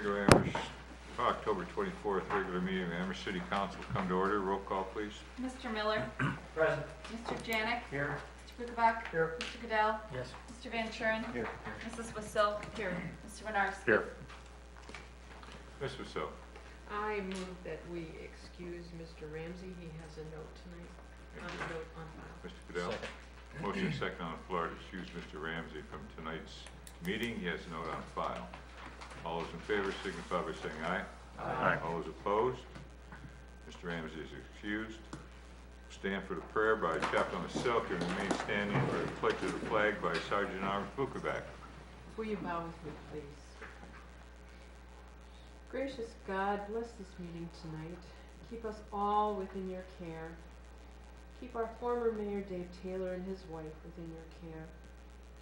regular October 24th regular meeting of the Amherst City Council come to order. Roll call, please. Mr. Miller. Present. Mr. Janik. Here. Mr. Bukovac. Here. Mr. Goodell. Yes. Mr. Van Churen. Here. Mrs. Wasil. Here. Mr. Winarski. Here. Ms. Wasil. I move that we excuse Mr. Ramsey. He has a note tonight, a note on file. Mr. Goodell. Motion second on the floor to excuse Mr. Ramsey from tonight's meeting. He has a note on file. All those in favor signify by saying aye. Aye. All those opposed? Mr. Ramsey is excused. Stand for the prayer by Chaplain Silk and remain standing for the pledge of the flag by Sergeant Arms Bukovac. Will you bow with me, please? Gracious God, bless this meeting tonight. Keep us all within your care. Keep our former Mayor Dave Taylor and his wife within your care.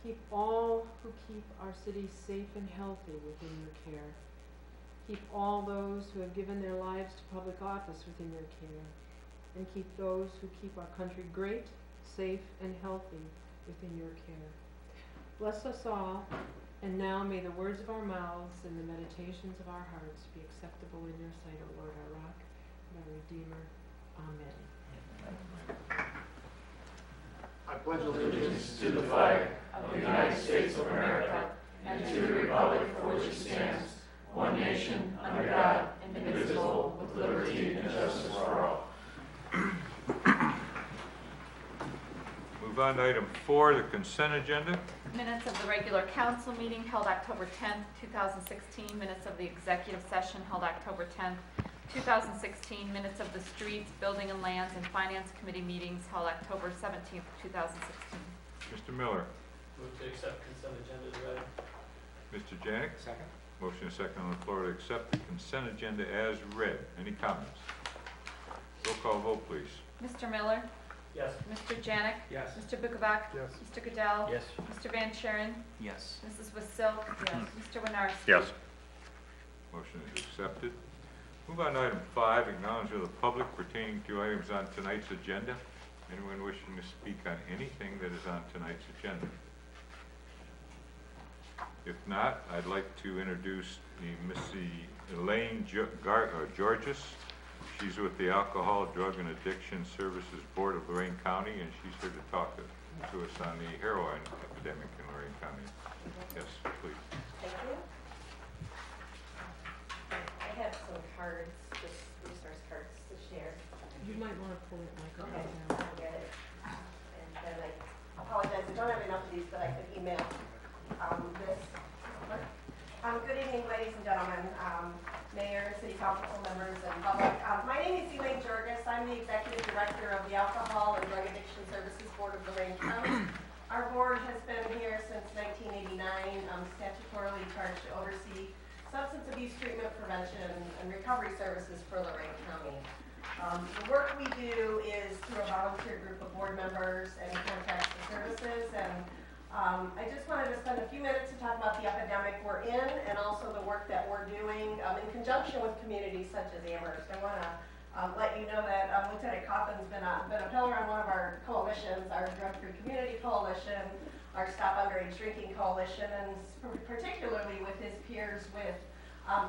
Keep all who keep our city safe and healthy within your care. Keep all those who have given their lives to public office within your care. And keep those who keep our country great, safe, and healthy within your care. Bless us all, and now may the words of our mouths and the meditations of our hearts be acceptable in your sight, O Lord, our rock and our Redeemer. Amen. I pledge allegiance to the flag of the United States of America and to the republic for which it stands, one nation, under God, indivisible, with liberty and justice for all. Move on to item 4, the consent agenda. Minutes of the regular council meeting held October 10th, 2016. Minutes of the executive session held October 10th, 2016. Minutes of the Streets, Building and Lands, and Finance Committee meetings held October 17th, 2016. Mr. Miller. Move to accept consent agenda as read. Mr. Janik. Second. Motion is second on the floor to accept the consent agenda as read. Any comments? Roll call vote, please. Mr. Miller. Yes. Mr. Janik. Yes. Mr. Bukovac. Yes. Mr. Goodell. Yes. Mr. Van Churen. Yes. Mrs. Wasil. Yes. Mr. Winarski. Yes. Motion is accepted. Move on to item 5, acknowledgement of the public pertaining to items on tonight's agenda. Anyone wishing to speak on anything that is on tonight's agenda? If not, I'd like to introduce Missy Elaine Georges. She's with the Alcohol, Drug, and Addiction Services Board of Lorain County, and she's here to talk to us on the heroin epidemic in Lorain County. Yes, please. Thank you. I have some cards, just resource cards to share. You might want to pull it like Okay, that. I'll get it. And then I apologize, I don't have enough of these, but I could email this. Good evening, ladies and gentlemen, Mayor, City Council members, and public. My name is Elaine Georges. I'm the Executive Director of the Alcohol and Drug Addiction Services Board of Lorain County. Our board has been here since 1989, statutorily charged to oversee substance abuse treatment, prevention, and recovery services for Lorain County. The work we do is through a volunteer group of board members and contracts for services, and I just wanted to spend a few minutes to talk about the epidemic we're in and also the work that we're doing in conjunction with communities such as Amherst. I want to let you know that Lieutenant Coffin's been a pillar on one of our coalitions, our Drug Free Community Coalition, our Stop Underage Drinking Coalition, and particularly with his peers with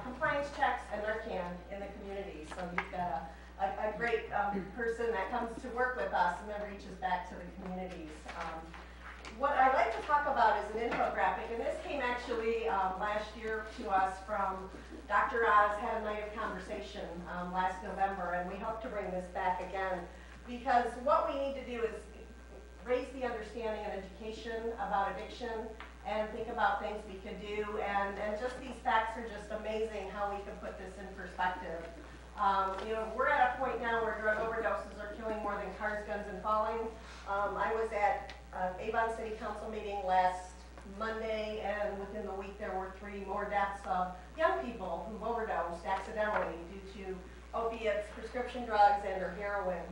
compliance checks and Narcan in the community. So you've got a great person that comes to work with us and then reaches back to the communities. What I'd like to talk about is an infographic, and this came actually last year to us from Dr. Oz had a night of conversation last November, and we hope to bring this back again because what we need to do is raise the understanding and education about addiction and think about things we can do, and just these facts are just amazing how we can put this in perspective. You know, we're at a point now where drug overdoses are killing more than cars, guns, and falling. I was at Avon City Council meeting last Monday, and within the week there were 3 more deaths of young people who've overdosed accidentally due to opiates, prescription drugs, and or heroin.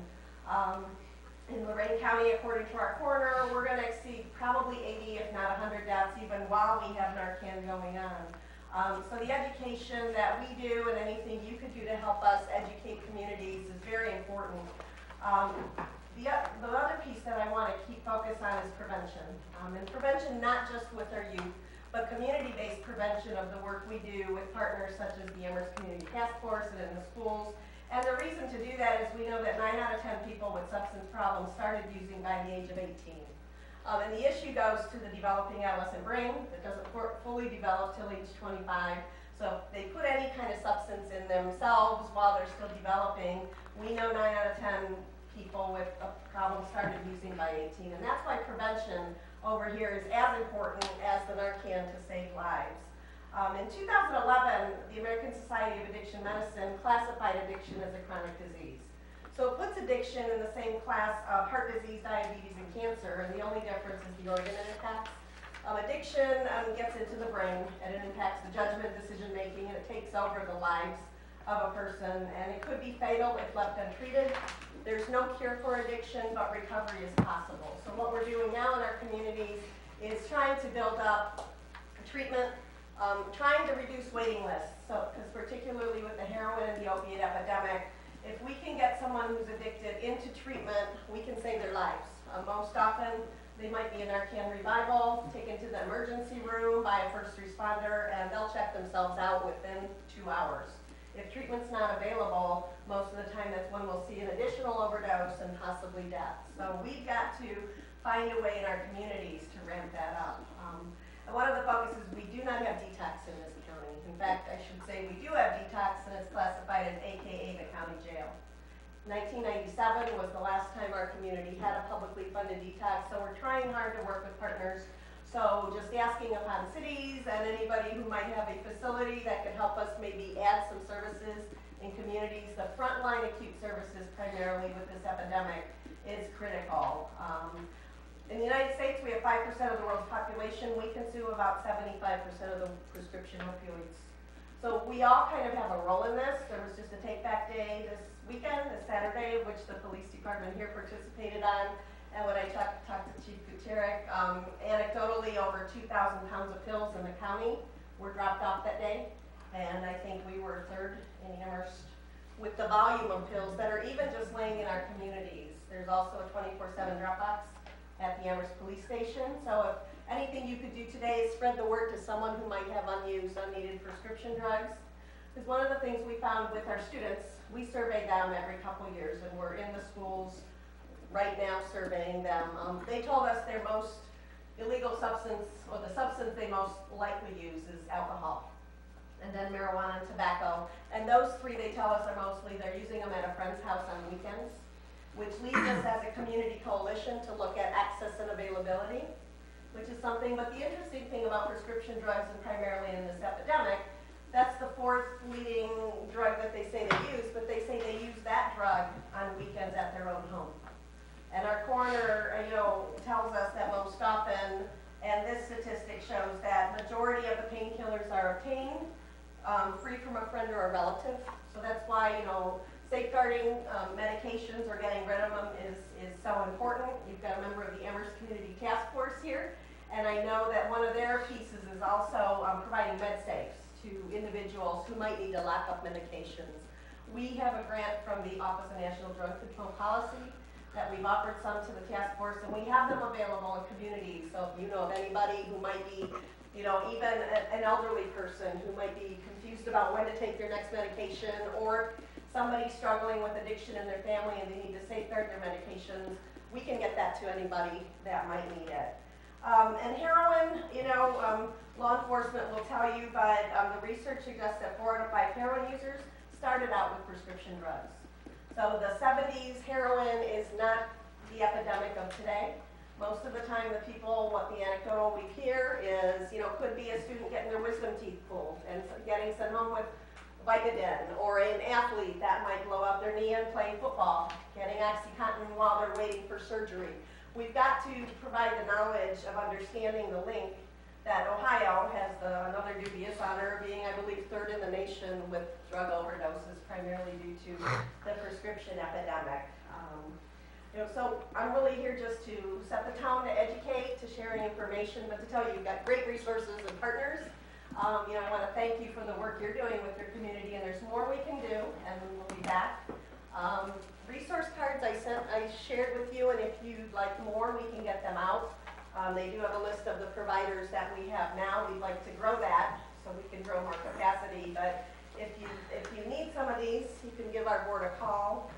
In Lorain County, according to our coroner, we're going to exceed probably 80, if not 100 deaths, even while we have Narcan going on. So the education that we do and anything you could do to help us educate communities is very important. The other piece that I want to keep focus on is prevention. And prevention not just with our youth, but community-based prevention of the work we do with partners such as the Amherst Community Task Force and in the schools. And the reason to do that is we know that 9 out of 10 people with substance problems started using by the age of 18. And the issue goes to the developing adolescent brain that doesn't fully develop till age 25. So if they put any kind of substance in themselves while they're still developing, we know 9 out of 10 people with a problem started using by 18. And that's why prevention over here is as important as the Narcan to save lives. In 2011, the American Society of Addiction Medicine classified addiction as a chronic disease. So it puts addiction in the same class of heart disease, diabetes, and cancer, and the only difference is the organ it impacts. Addiction gets into the brain, and it impacts the judgment, decision-making, and it takes over the lives of a person, and it could be fatal if left untreated. There's no cure for addiction, but recovery is possible. So what we're doing now in our communities is trying to build up treatment, trying to reduce waiting lists. So, because particularly with the heroin and the opiate epidemic, if we can get someone who's addicted into treatment, we can save their lives. Most often, they might be in Narcan revival, taken to the emergency room by a first responder, and they'll check themselves out within 2 hours. If treatment's not available, most of the time that's when we'll see an additional overdose and possibly death. So we've got to find a way in our communities to ramp that up. And one of the focuses, we do not have detox in this county. In fact, I should say we do have detox, and it's classified as AKA the county jail. 1997 was the last time our community had a publicly funded detox, so we're trying hard to work with partners. So just asking upon cities and anybody who might have a facility that could help us maybe add some services in communities. The frontline acute services, primarily with this epidemic, is critical. In the United States, we have 5% of the world's population. We consume about 75% of the prescription opioids. So we all kind of have a role in this. There was just a take-back day this weekend, this Saturday, which the police department here participated on. And when I talked to Chief Gutierrez, anecdotally, over 2,000 pounds of pills in the county were dropped off that day. And I think we were third in Amherst with the volume of pills that are even just laying in our communities. There's also a 24/7 drop box at the Amherst Police Station. So if anything you could do today is spread the word to someone who might have unused, unneeded prescription drugs. Because one of the things we found with our students, we survey them every couple of years, and we're in the schools right now surveying them. They told us their most illegal substance, or the substance they most likely use, is alcohol, and then marijuana and tobacco. And those three, they tell us, are mostly, they're using them at a friend's house on weekends, which leads us as a community coalition to look at access and availability, which is something. But the interesting thing about prescription drugs, and primarily in this epidemic, that's the 4th leading drug that they say they use, but they say they use that drug on weekends at their own home. And our coroner, tells us that most often, and this statistic shows that majority of the painkillers are obtained free from a friend or a relative. So that's why, safeguarding medications or getting rid of them is so important. You've got a member of the Amherst Community Task Force here, and I know that one of their pieces is also providing med safes to individuals who might need to lock up medications. We have a grant from the Office of National Drug Control Policy that we've offered some to the task force, and we have them available in communities. So if you know of anybody who might be, even an elderly person who might be confused about when to take their next medication, or somebody struggling with addiction in their family and they need to safeguard their medications, we can get that to anybody that might need it. And heroin, law enforcement will tell you, but the research suggests that 4 out of 5 heroin users started out with prescription drugs. So the 70s heroin is not the epidemic of today. Most of the time the what the anecdotal we hear is, could be a student getting their wisdom teeth pulled and getting sent home with Vicodin, or an athlete that might blow up their knee and playing football, getting OxyContin while they're waiting for surgery. We've got to provide the knowledge of understanding the link that Ohio has another dubious honor of being, I believe, 3rd in the nation with drug overdoses, primarily due to the prescription epidemic. So I'm really here just to set the tone, to educate, to sharing information, but to tell you, you've got great resources and partners. I want to thank you for the work you're doing with your community, and there's more we can do, and we'll be back. Resource cards I shared with you, and if you'd like more, we can get them out. They do have a list of the providers that we have now. We'd like to grow that so we can grow more capacity. But if you need some of these, you can give our board a call.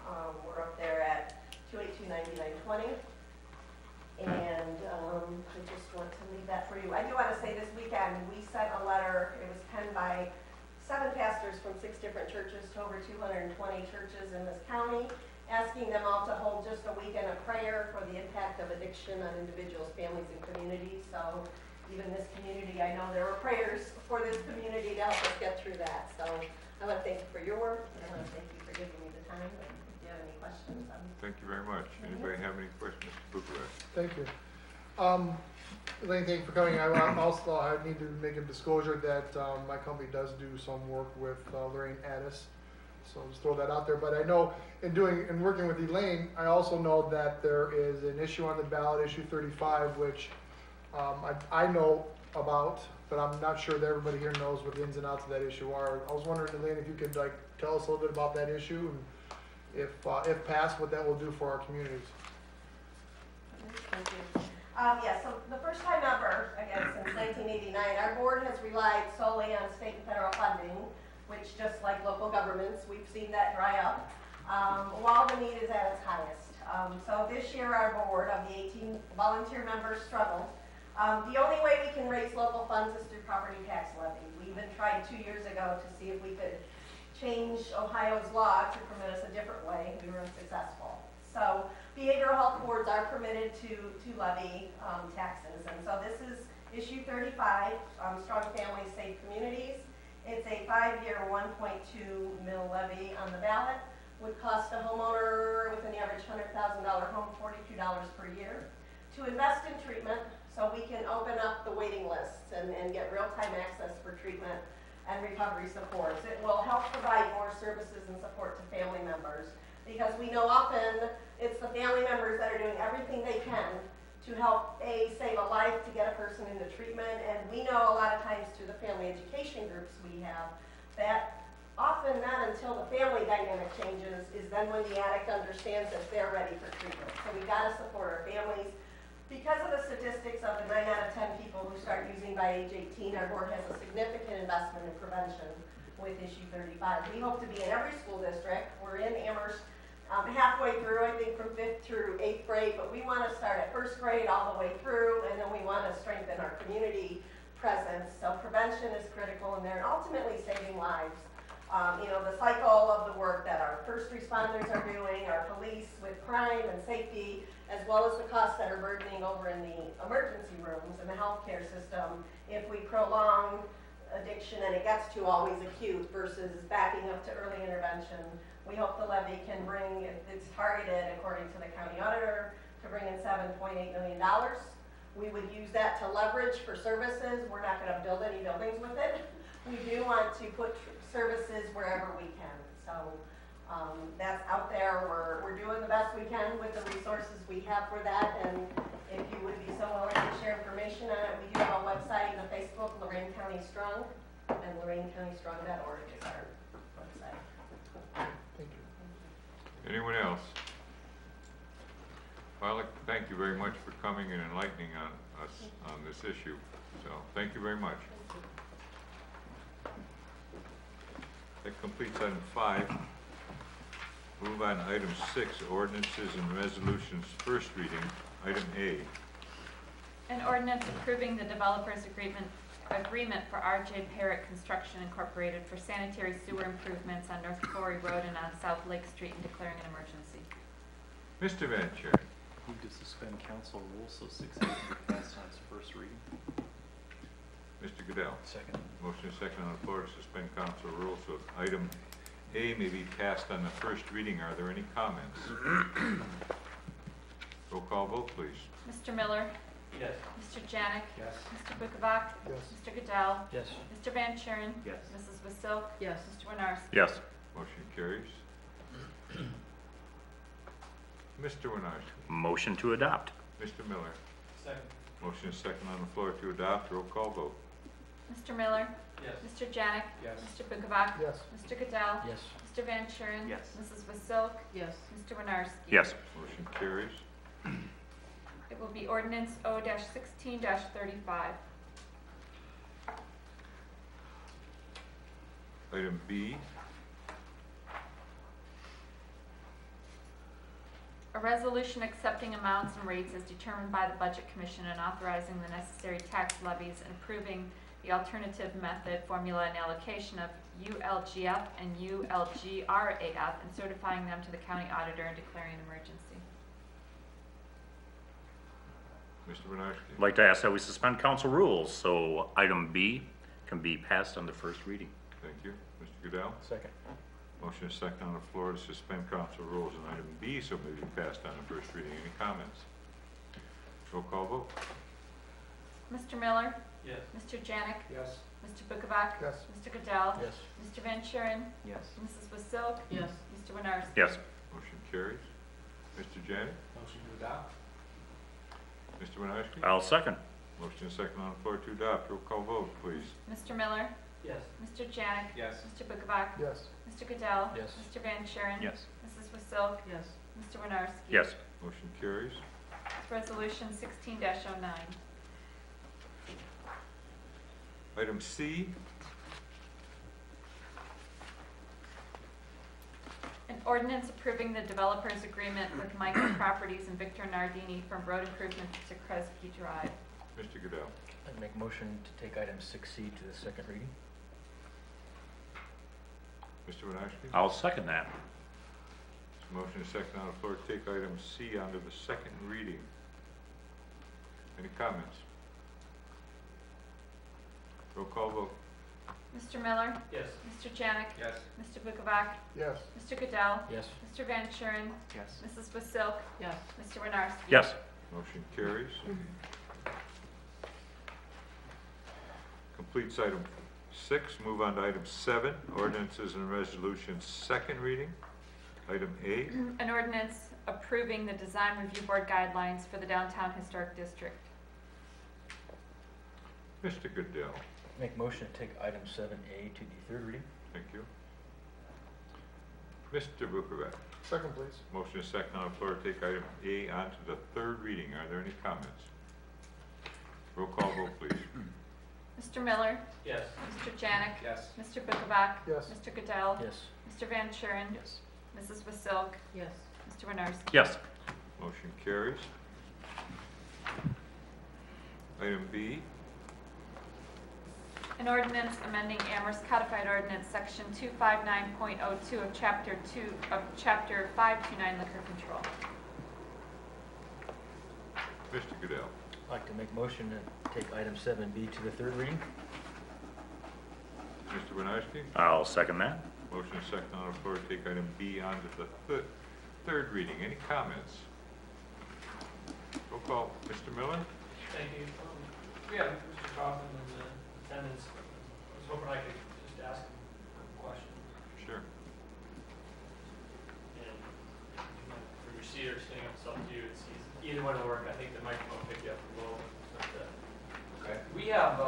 We're up there at 282-9920. And I just want to leave that for you. I do want to say this weekend, we sent a letter. It was penned by 7 pastors from 6 different churches to over 220 churches in this county, asking them all to hold just a weekend of prayer for the impact of addiction on individuals, families, and communities. So even this community, I know there were prayers for this community to help us get through that. So I want to thank you for your work, and I want to thank you for giving me the time. And if you have any questions, Thank you very much. Anybody have any questions? Mr. Bucharest? Thank you. Elaine, thank you for coming. I need to make a disclosure that my company does do some work with Lorraine Addis. So just throw that out there. But I know in working with Elaine, I also know that there is an issue on the ballot, issue 35, which I know about, but I'm not sure that everybody here knows what the ins and outs of that issue are. I was wondering, Elaine, if you could tell us a little bit about that issue and if passed, what that will do for our communities. Thank you. So the first time ever, again, since 1989, our board has relied solely on state and federal funding, which just like local governments, we've seen that dry up, while the need is at its highest. So this year, our board of the 18 volunteer members struggled. The only way we can raise local funds is through property tax levy. We even tried 2 years ago to see if we could change Ohio's law to permit us a different way. We were unsuccessful. So behavioral health boards are permitted to levy taxes. And so this is issue 35, Strong Families, Safe Communities. It's a 5-year, 1.2 mil levy on the ballot. Would cost a homeowner with an average $100,000 home $42 per year. To invest in treatment, so we can open up the waiting lists and get real-time access for treatment and recovery supports. It will help provide more services and support to family members, because we know often it's the family members that are doing everything they can to help save a life, to get a person into treatment. And we know a lot of times through the family education groups we have that often not until the family dynamic changes is then when the addict understands that they're ready for treatment. So we got to support our families. Because of the statistics of the 9 out of 10 people who start using by age 18, our board has a significant investment in prevention with issue 35. We hope to be in every school district. We're in Amherst halfway through, I think from 5th through 8th grade, but we want to start at 1st grade all the way through, and then we want to strengthen our community presence. So prevention is critical in there, and ultimately saving lives. The cycle of the work that our first responders are doing, our police with crime and safety, as well as the costs that are burdening over in the emergency rooms and the healthcare system. If we prolong addiction and it gets to always acute versus backing up to early intervention, we hope the levy can bring, it's targeted according to the county auditor, to bring in $7.8 million. We would use that to leverage for services. We're not going to build any buildings with it. We do want to put services wherever we can. So that's out there. We're doing the best we can with the resources we have for that. And if you would be so willing to share information on it, we do have a website and a Facebook, Lorain County Strong, and LorainCountyStrong.org is our website. Thank you. Anyone else? Well, I'd like to thank you very much for coming and enlightening us on this issue. So thank you very much. That completes item 5. Move on to item 6, ordinances and resolutions, first reading. Item A. An ordinance approving the developer's agreement for R.J. Parrott Construction Incorporated for sanitary sewer improvements on North Quarry Road and on South Lake Street and declaring an emergency. Mr. Van Chair. Move to suspend council rules so 6A can be passed on its first reading. Mr. Goodell. Second. Motion is second on the floor to suspend council rules so item A may be passed on the first reading. Are there any comments? Roll call vote, please. Mr. Miller? Yes. Mr. Janik? Yes. Mr. Bukovac? Yes. Mr. Goodell? Yes. Mr. Van Kuren? Yes. Mrs. Vasil? Yes. Mr. Winarski? Yes. Motion carries. Mr. Winarski. Motion to adopt. Mr. Miller. Second. Motion is second on the floor to adopt. Roll call vote. Mr. Miller? Yes. Mr. Janik? Yes. Mr. Bukovac? Yes. Mr. Goodell? Yes. Mr. Van Kuren? Yes. Mrs. Vasil? Yes. Mr. Winarski? Yes. Motion carries. It will be ordinance O-16-35. Item B, A resolution accepting amounts and rates as determined by the Budget Commission and authorizing the necessary tax levies and approving the alternative method, formula, and allocation of ULGF and ULGRAF and certifying them to the county auditor and declaring an emergency. Mr. Bernarski. I'd like to ask that we suspend council rules, so item B can be passed on the first reading. Thank you. Mr. Goodell. Second. Motion is second on the floor to suspend council rules on item B, so may be passed on the first reading. Any comments? Roll call vote. Mr. Miller? Yes. Mr. Janik? Yes. Mr. Bukovac? Yes. Mr. Goodell? Yes. Mr. Van Kuren? Yes. Mrs. Wasilk? Yes. Mr. Winarski? Yes. Motion carries. Mr. Janik. Motion to adopt? Mr. Winarski. I'll second. Motion is second on the floor to adopt. Roll call vote, please. Mr. Miller? Yes. Mr. Janik? Yes. Mr. Bukovac? Yes. Mr. Goodell? Yes. Mr. Van Kuren? Yes. Mrs. Wasilk? Yes. Mr. Winarski? Yes. Motion carries. Resolution 16-09. Item C, An ordinance approving the developer's agreement with Michael Properties and Victor Nardini from road improvements to Kresge Drive. Mr. Goodell. I'd make motion to take item 6C to the second reading. Mr. Winarski. I'll second that. Motion is second on the floor to take item C onto the second reading. Any comments? Roll call vote. Mr. Miller? Yes. Mr. Janik? Yes. Mr. Bukovac? Yes. Mr. Goodell? Yes. Mr. Van Kuren? Yes. Mrs. Wasilk? Yes. Mr. Winarski? Yes. Motion carries. Completes item 6. Move on to item 7, ordinances and resolutions, second reading. Item A. An ordinance approving the design review board guidelines for the downtown historic district. Mr. Goodell. Make motion to take item 7A to the third reading. Thank you. Mr. Bukovac. Second, please. Motion is second on the floor to take item A onto the third reading. Are there any comments? Roll call vote, please. Mr. Miller? Yes. Mr. Janik? Yes. Mr. Bukovac? Yes. Mr. Goodell? Yes. Mr. Van Kuren? Yes. Mrs. Wasilk? Yes. Mr. Winarski? Yes. Motion carries. Item B. An ordinance amending Amherst Codified Ordinance, Section 259.02 of Chapter 529 Liquor Control. Mr. Goodell. I'd like to make motion to take item 7B to the third reading. Mr. Winarski. I'll second that. Motion is second on the floor to take item B onto the third reading. Any comments? Roll call. Mr. Miller. Thank you. We have Mr. Kaufman in attendance. I was hoping I could just ask him a question. Sure. And from your seat or standing up, it's up to you. It's easy. Either one will work. I think the microphone will pick you up a little. Okay. We have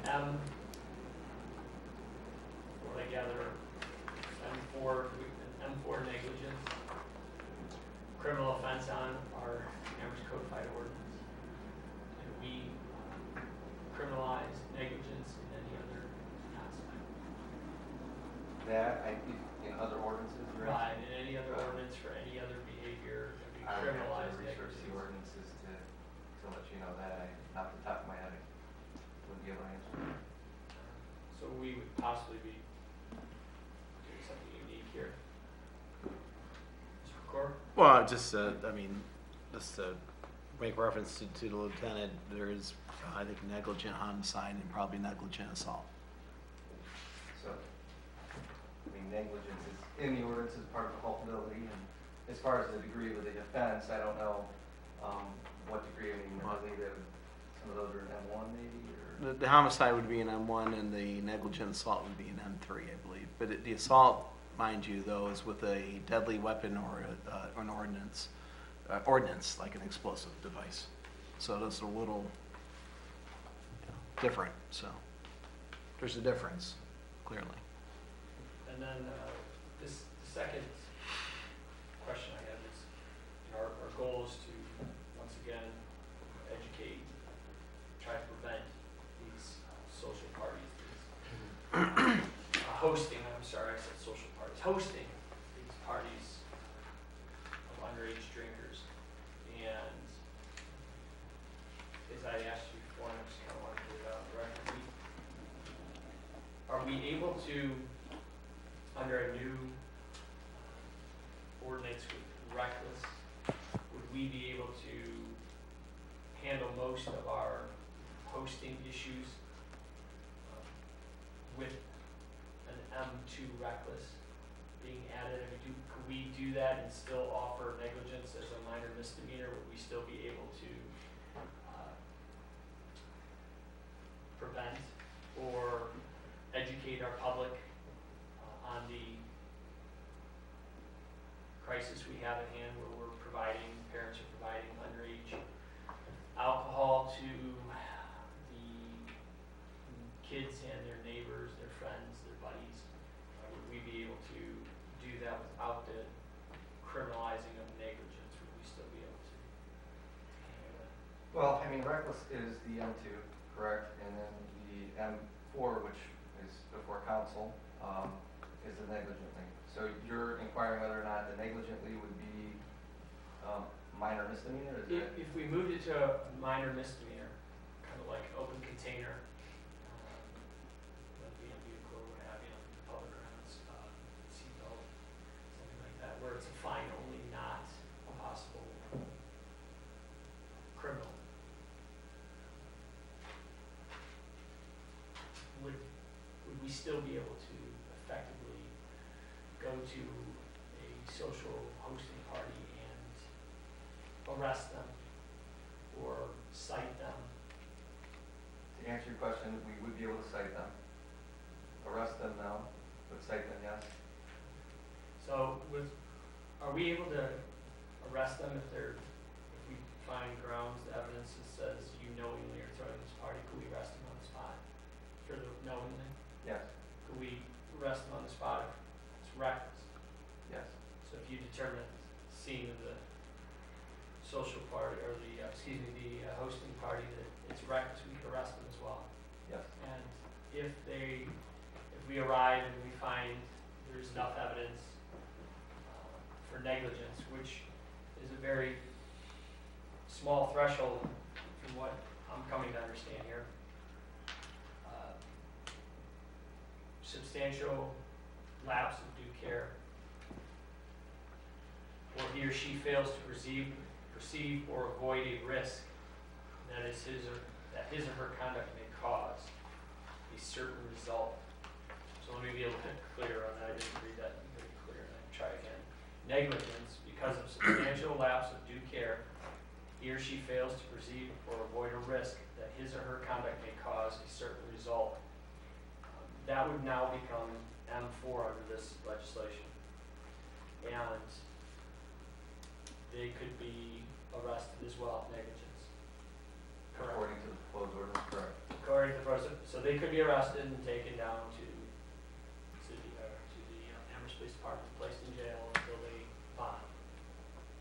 an what I gather, an M4 negligence criminal offense on our Amherst codified ordinance. And we criminalize negligence in any other aspect. That, in other ordinances, right? Right, in any other ordinance for any other behavior, that we I would have criminalize to research negligence. the ordinances to let you know that. Off the top of my head, I wouldn't be able to answer. So we would possibly be doing something unique here. Mr. McCord? Well, just, I mean, just to make reference to the lieutenant, there is, I think, negligent homicide and probably negligent assault. So, I mean, negligence is in the ordinance as part of the culpability, and as far as the degree of the offense, I don't know, what degree, I mean, I think that some of those are in M1 maybe, or? The homicide would be an M1 and the negligent assault would be an M3, I believe. But the assault, mind you, though, is with a deadly weapon or an ordnance, like an explosive device. So that's a little different, so there's a difference, clearly. And then the second question I have is, our goal is to, once hosting, I'm sorry, I said social parties, hosting these parties of underage drinkers. And as I asked you before, and I just kind of wanted to get it out on the record, are we able to, under a new ordinance with reckless, would we be able to handle most of our hosting issues with an M2 reckless being added? I mean, could we do that and still offer negligence as a minor misdemeanor? Would we still be able to prevent or educate our public on the crisis we have at hand, where parents are providing underage alcohol to the kids and their neighbors, their friends, their buddies? Would we be able to do that without the criminalizing of negligence? Would we still be able to handle that? Well, I mean, reckless is the M2, correct? And then the M4, which is before council, is the negligently. So you're inquiring whether or not the negligently would be minor misdemeanor? If we moved it to a minor misdemeanor, kind of like open container, like being a vehicle or what have you, on public grounds, seatbelt, something like that, where it's a fine only, not a possible criminal. Would we still be able to effectively go to a social hosting party and arrest them or cite them? To answer your question, we would be able to cite them. Arrest them, no, but cite them, yes. So are we able to arrest them if we find grounds, evidence that says you knowingly are throwing this party? Could we arrest them on the spot for the knowingly? Yes, Could we arrest them on the spot if it's reckless? yes, So if you determine at the scene of the social party, or the hosting party, that it's reckless, we could arrest them as well. yes. And if we arrive and we find there's enough evidence for negligence, which is a very small threshold from what I'm coming to understand here, substantial lapse of due care, or he or she fails to perceive or avoid a risk that his or her conduct may cause a certain result. So let me be a little bit clearer on that. I didn't read that very clear, and I'll try again. Negligence, because of substantial lapse of due care, he or she fails to perceive or avoid a risk that his or her conduct may cause a certain result. That would now become M4 under this legislation. And they could be arrested as well, negligence. Correct. According to the proposed ordinance, correct. According to the process, so they could be arrested and taken down to the Amherst Police Department, placed in jail until they bond.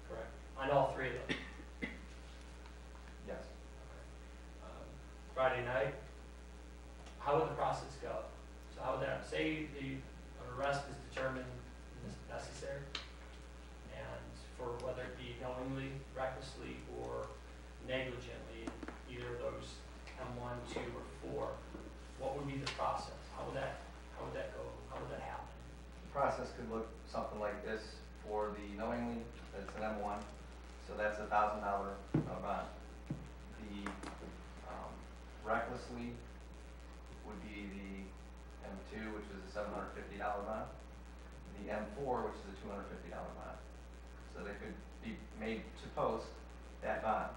Correct. On all three of them. Yes. Friday night. How would the process go? So how would that, say an arrest is determined necessary, and for whether it be knowingly, recklessly, or negligently, either of those M1, 2, or 4, what would be the process? How would that go? How would that happen? The process could look something like this. For the knowingly, it's an M1, so that's $1,000 bond. The recklessly would be the M2, which is a $750 bond. The M4, which is a $250 bond. So they could be made to post that bond.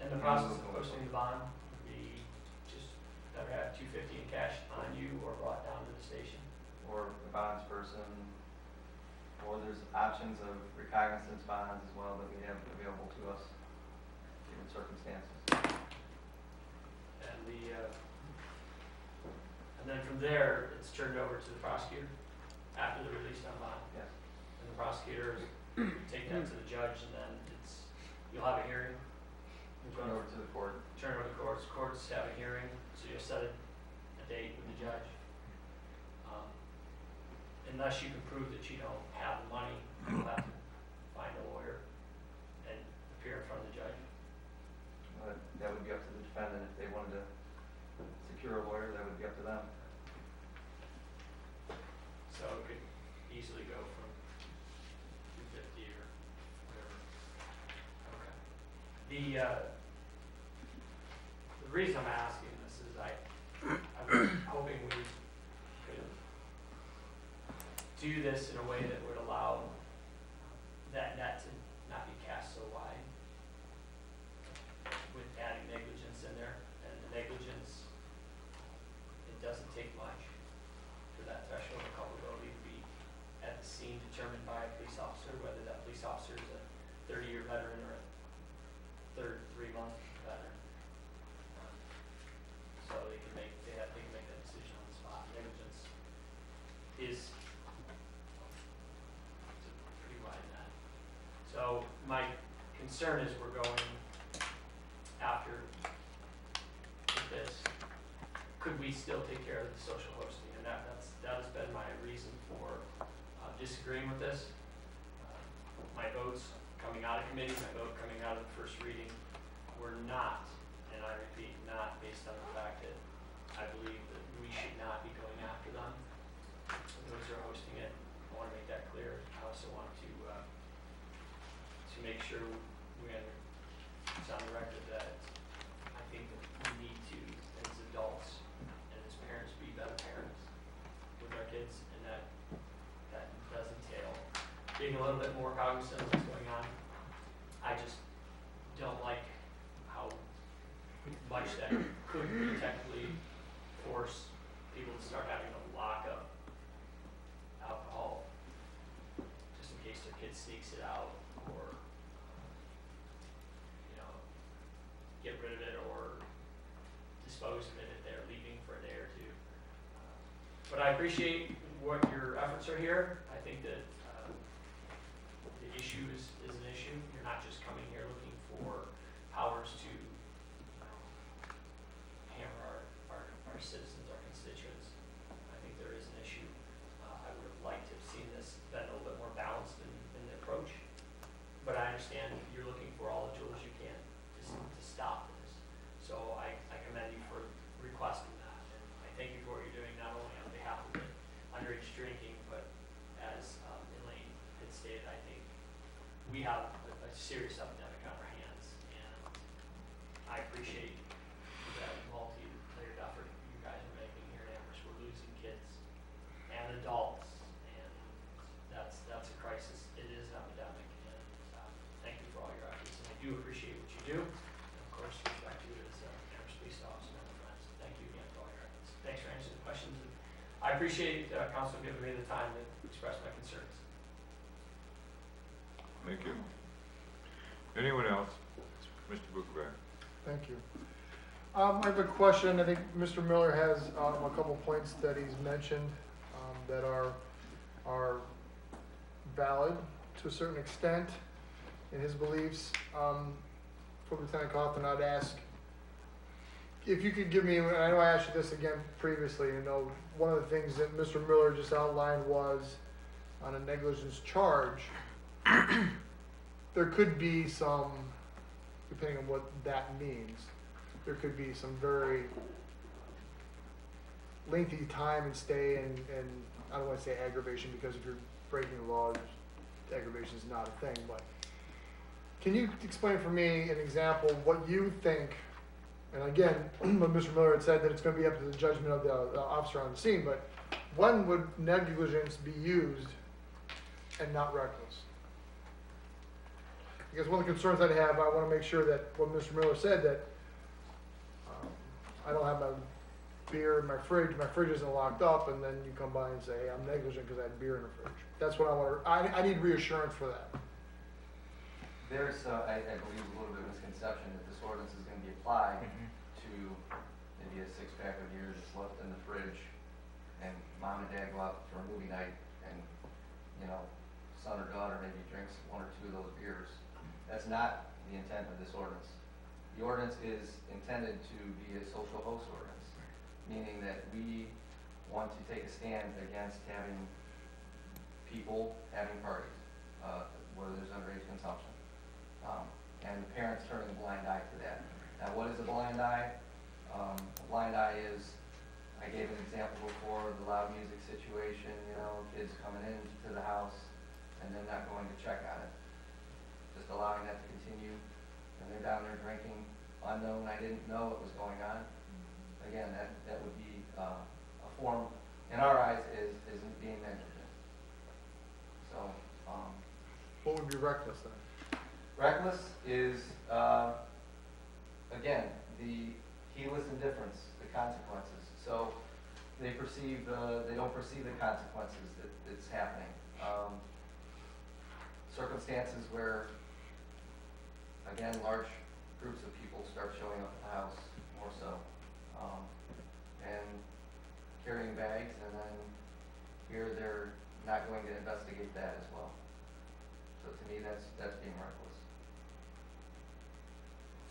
And the process of posting the bond would be just either have $250 in cash on you or brought down to the station. Or the bonds person, or there's options of recognizance bonds as well that we have available to us given circumstances. And then from there, it's turned over to the prosecutor after the release on bond. Yes. And the prosecutor take that to the judge, and then you'll have a hearing. Turn over to the court. Turn over to the courts. Courts have a hearing, so you'll set a date with the judge. unless you can prove that you don't have the money, you'll have to find a lawyer and appear in front of the judge. That would be up to the defendant. If they wanted to secure a lawyer, that would be up to them. So it could easily go from 250 or whatever. Okay. The reason I'm asking this is I was hoping we could do this in a way that would allow that net to not be cast so wide with adding negligence in there. And the negligence, it doesn't take much for that threshold of culpability to be at the scene determined by a police officer, whether that police officer is a 30-year veteran or a third 3-month veteran. So they can make that decision on the spot. Negligence is it's a pretty wide net. So my concern is we're going after with this. Could we still take care of the social hosting? And that has been my reason for disagreeing with this. My votes coming out of committee, my vote coming out of the first reading were not, and I repeat, not based on the fact that I believe that we should not be going after them. Those who are hosting it, I want to make that clear. I also want to make sure it's on the record that I think that we need to, as adults and as parents, be better parents with our kids, and that does entail being a little bit more cognizant of what's going on. I just don't like how much that could technically force people to start having to lock up alcohol just in case their kid sneaks it out, or get rid of it or dispose of it if they're leaving for a day or two. But I appreciate what your efforts are here. I think that the issue is an issue. You're not just coming here looking for powers to hammer our citizens, our constituents. I think there is an issue. I would have liked to have seen this been a little bit more balanced in the approach. But I understand you're looking for all the tools you can to stop this. So I commend you for requesting that. And I thank you for what you're doing, not only on behalf of the underage drinking, but as Elaine had stated, I think we have a serious epidemic on our hands. And I appreciate that multi-layered effort you guys are making here in Amherst. We're losing kids and adults, and that's a crisis. It is an epidemic, and thank you for all your efforts. And I do appreciate what you do. And of course, respect you as Amherst police officer and friends. Thank you again for all your efforts. Thanks for answering the questions. And I appreciate council giving me the time to express my concerns. Thank you. Anyone else? Mr. Bookbier. Thank you. I have a question. I think Mr. Miller has a couple points that he's mentioned that are valid to a certain extent in his beliefs. For Lieutenant Kaufman, I'd ask if you could give me, and I know I asked you this again previously, one of the things that Mr. Miller just outlined was on a negligence charge, there could be some, depending on what that means, there could be some very lengthy time and stay and I don't want to say aggravation, because if you're breaking the law, aggravation is not a thing, but can you explain for me an example what you think, and again, what Mr. Miller had said that it's going to be up to the judgment of the officer on the scene, but when would negligence be used and not reckless? Because one of the concerns I have, I want to make sure that what Mr. Miller said, that I don't have my beer in my fridge isn't locked up, and then you come by and say, hey, I'm negligent because I had beer in the fridge. That's what I want to, I need reassurance for that. There's, I believe, a little bit of misconception that this ordinance is going to be applied to maybe a 6-pack of beer that's left in the fridge, and mom and dad go out for a movie night, and son or daughter maybe drinks 1 or 2 of those beers. That's not the intent of this ordinance. The ordinance is intended to be a social host ordinance, meaning that we want to take a stand against having people having parties, where there's underage consumption. And the parents turning a blind eye to that. Now, what is a blind eye? A blind eye is, I gave an example before, the loud music situation, kids coming into the house and then not going to check on it. Just allowing that to continue, and they're down there drinking, unknown, I didn't know what was going on. Again, that would be a form, in our eyes, isn't being negligent. So, What would be reckless then? reckless is, again, the heedless indifference, the consequences. So they don't perceive the consequences that it's happening. Circumstances where, again, large groups of people start showing up at the house more so, and carrying bags, and then here they're not going to investigate that as well. So to me, that's being reckless.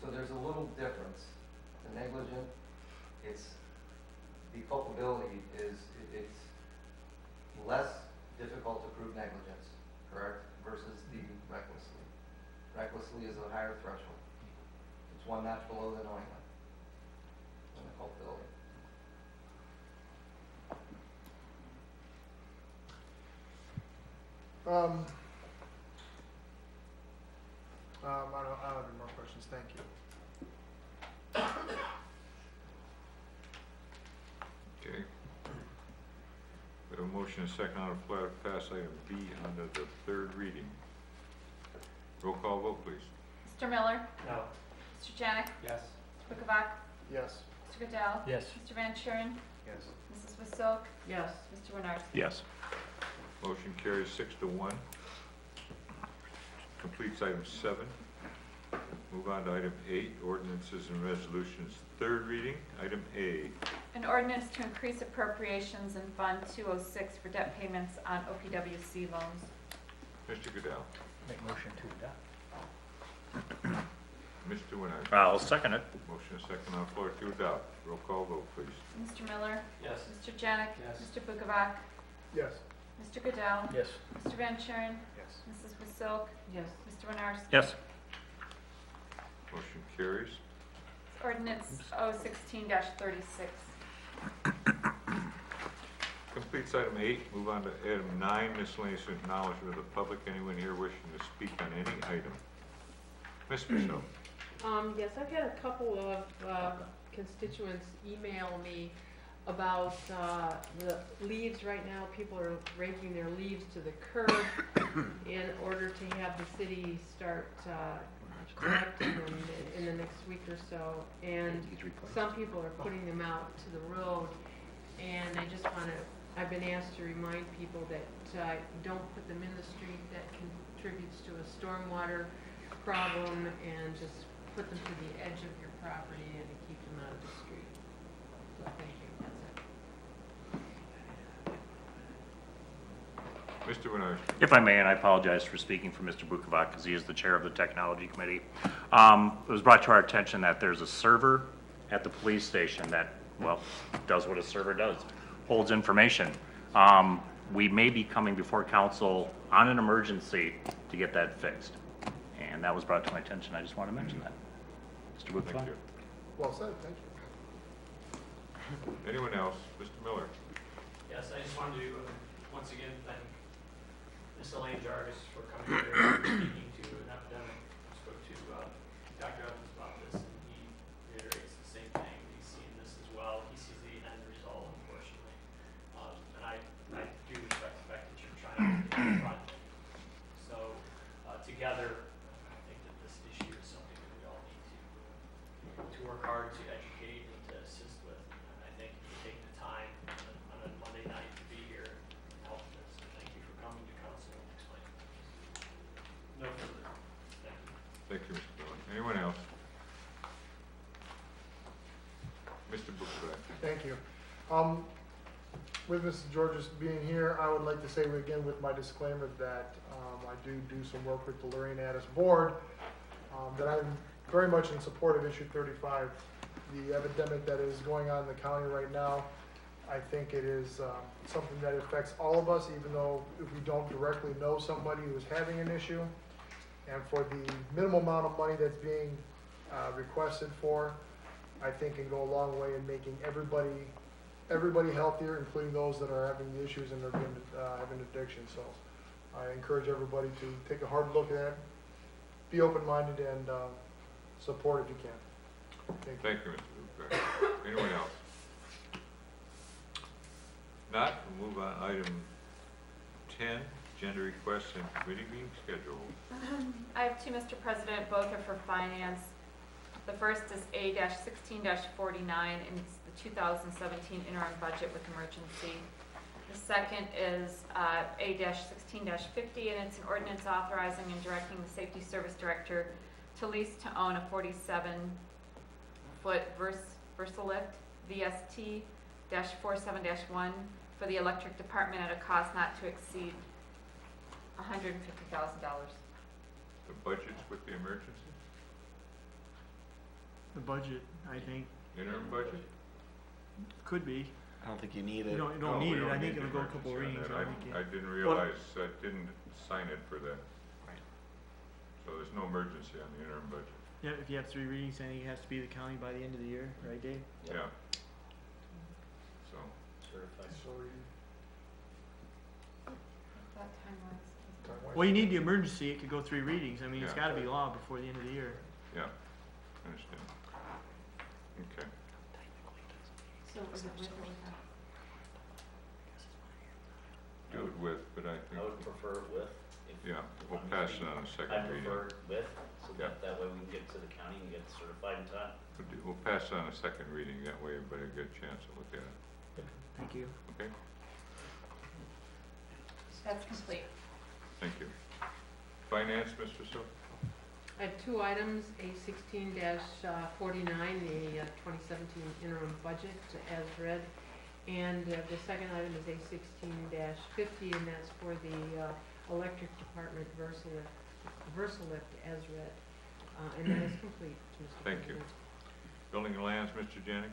So there's a little difference. The negligent, the culpability it's less difficult to prove negligence, correct, versus the recklessly. Recklessly is a higher threshold. It's one notch below the knowingly than the culpability. I don't have any more questions. Thank you. Okay. We have a motion and a second on the floor to pass item B under the third reading. Roll call vote, please. Mr. Miller? No. Mr. Janik? Yes. Mr. Bookovac? Yes. Mr. Goodell? Yes. Mr. Van Kuren? Yes. Mrs. Wasilk? Yes. Mr. Winarski? Yes. Motion carries 6-1. Completes item 7. Move on to item 8, ordinances and resolutions, third reading. Item A. An ordinance to increase appropriations in Fund 206 for debt payments on OPWC loans. Mr. Goodell. Make motion to adopt. Mr. Winard. I'll second it. Motion and a second on the floor to adopt. Roll call vote, please. Mr. Miller? Yes. Mr. Janik? Yes. Mr. Bookovac? Yes. Mr. Goodell? Yes. Mr. Van Kuren? Yes. Mrs. Wasilk? Yes. Mr. Winarski? Yes. Motion carries. Ordinance 016-36. Completes item 8. Move on to item 9, miscellaneous acknowledgement of the public. Anyone here wishing to speak on any item? Ms. Michelle. Yes, I've had a couple of constituents email me about the leaves right now. People are raking their leaves to the curb in order to have the city start collecting them in the next week or so. And some people are putting them out to the road. And I just want to, I've been asked to remind people that don't put them in the street. That contributes to a stormwater problem, and just put them to the edge of your property and to keep them out of the street. So thank you, that's it. Mr. Winard. If I may, and I apologize for speaking for Mr. Bookovac because he is the chair of the Technology Committee. It was brought to our attention that there's a server at the police station that, well, does what a server does, holds information. We may be coming before council on an emergency to get that fixed. And that was brought to my attention. I just want to mention that. Mr. Bookovac? Thank you. Well said. Thank you. Anyone else? Mr. Miller. Yes, I just wanted to once again thank Ms. Elaine Jarvis for coming here and speaking to an epidemic. I spoke to Dr. Evans about this, and he reiterates the same thing. He's seeing this as well. He sees the end result, unfortunately. And I do respect the fact that you're trying to get in front. So together, I think that this issue is something that we all need to work hard to educate and to assist with. And I thank you for taking the time on a Monday night to be here and help this. So thank you for coming to council and explaining. No further. Thank you. Thank you, Mr. Miller. Anyone else? Mr. Bookovac. Thank you. With Mrs. Georges being here, I would like to say again with my disclaimer that I do some work with the Lorraine Addis Board, that I'm very much in support of issue 35. The epidemic that is going on in the county right now I think it is something that affects all of us, even though if we don't directly know somebody who's having an issue. And for the minimal amount of money that's being requested for, I think can go a long way in making everybody healthier, including those that are having the issues and are having addiction. So I encourage everybody to take a hard look at it, be open-minded, and support if you can. Thank you. Thank you, Mr. Buchbeck. Anyone else? Not, we'll move on. Item 10, agenda requests and committee meeting schedule. I have two, Mr. President. Both are for finance. The first is A-16-49, and it's the 2017 interim budget with emergency. The second is A-16-50, and it's an ordinance authorizing and directing the Safety Service Director to lease to own a 47-foot Versalift VST-47-1 for the electric department at a cost not to exceed $150,000. The budget's with the emergency? The budget, I think, Interim budget? could be. I don't think you need it. You don't No, we need it. don't I think need it'll the go a couple emergency on readings. that. I think I it- didn't realize, I didn't sign it for that. So there's no emergency on the interim budget. Yeah, if you have 3 readings, I think it has to be the county by the end of the year, right, Dave? Yeah. So, Certified. So That time-wise. time-wise- Well, you need the emergency. It could go 3 readings. I mean, it's Yeah. got to be law before the end of the year. yeah, I understand. Okay. So is it with or without? Do it with, but I I think, would prefer with. yeah, we'll pass it on a I second reading. prefer with, so Yeah. that way we can get it to the county and get it certified in time. We'll pass it on a second reading, that way everybody will get a chance to look at it, Thank you. okay? That's complete. Thank you. Finance, Mr. Silk? I have 2 items, A-16-49, the 2017 interim budget as read, and the second item is A-16-50, and that's for the electric department Versalift as read. And that is complete, Mr. Thank you. President. Building and lands, Mr. Janik?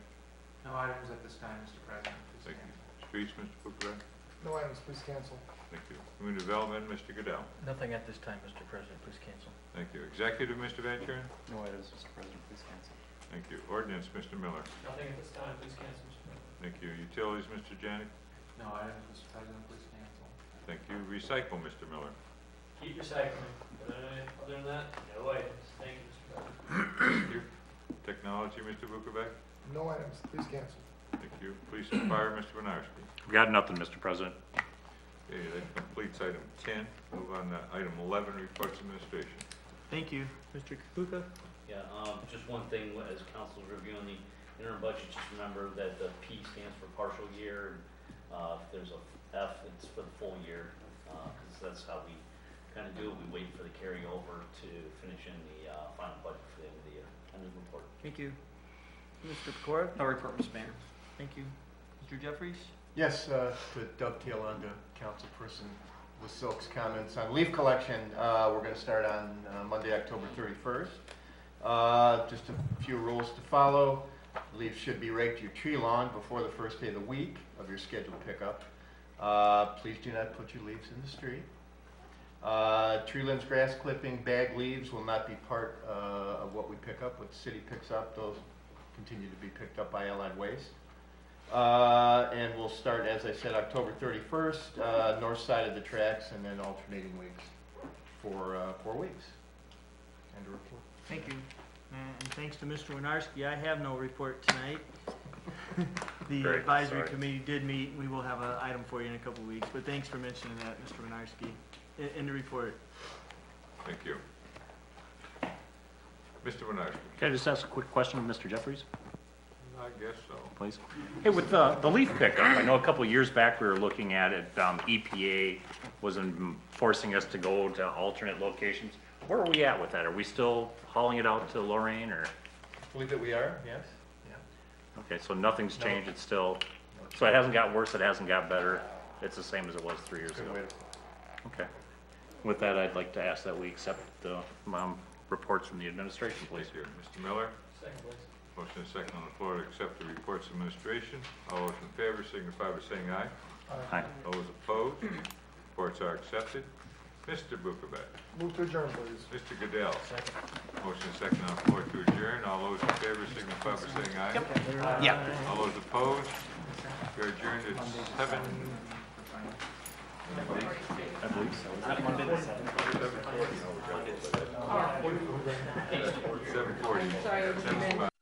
No items at this time, Mr. President. Please Thank you. cancel. Streets, Mr. Bucharest? No items, please cancel. Thank you. Community development, Mr. Goodell? Nothing at this time, Mr. President, please cancel. Thank you. Executive, Mr. Van Kuren? No items, Mr. President, please cancel. Thank you. Ordinance, Mr. Miller? Nothing at this time, please cancel, Mr. President. Thank you. Utilities, Mr. Janik? No items, Mr. President, please cancel. Thank you. Recycle, Mr. Miller? Keep recycling, but other than that, no items. Thank you, Mr. President. Thank you. Technology, Mr. Bukovac? No items, please cancel. Thank you. Police and fire, Mr. Winarski? We got nothing, Mr. President. Okay, that completes item 10. Move on to item 11, reports of administration. Thank you. Mr. Kapuka? Yeah, just one thing, as council's reviewing the interim budget, just remember that the P stands for partial year, and if there's a F, it's for the full year, because that's how we kind of do it. We wait for the carryover to finish in the final budget for the end of the year. End of the report. Thank you. Mr. Pecora? No report, Mr. Mayor. Thank you. Mr. Jeffries? Yes, to dovetail on to Councilperson Silk's comments on leaf collection, we're going to start on Monday, October 31st. Just a few rules to follow. Leaves should be raked your tree lawn before the first day of the week of your scheduled pickup. Please do not put your leaves in the street. Tree limbs, grass clipping, bag leaves will not be part of what we pick up. What the city picks up, those continue to be picked up by Allied Waste. And we'll start, as I said, October 31st, north side of the tracks, and then alternating weeks for 4 weeks. End of report. Thank you. And thanks to Mr. Winarski, I have no report tonight. The Great, advisory sorry. committee did meet. We will have an item for you in a couple of weeks, but thanks for mentioning that, Mr. Winarski. In the report. Thank you. Mr. Winarski? Can I just ask a quick question of Mr. Jeffries, I guess so. please? Hey, with the leaf pickup, I know a couple of years back we were looking at it, EPA was forcing us to go to alternate locations. Where are we at with that? Are we still hauling it out to Lorraine, or? I believe that we are, yes. Yeah. Okay, so nothing's No. changed, it's still, so it hasn't got worse, it hasn't got better, it's the same as it was 3 years Good ago? way to- Okay. With that, I'd like to ask that we accept the reports from the administration, please. Thank you. Mr. Miller? Second, please. Motion is second on the floor to accept the reports of administration. All those in favor signify by saying aye. Aye. Those opposed, reports are accepted. Mr. Bukovac. Move to adjourn, please. Mr. Goodell. Motion is second on the floor to adjourn. All those in favor signify by saying aye. Yeah. All those opposed, we are adjourned at 7. I believe so. Is that Monday the 7th? 7:40. Sorry. 7:45.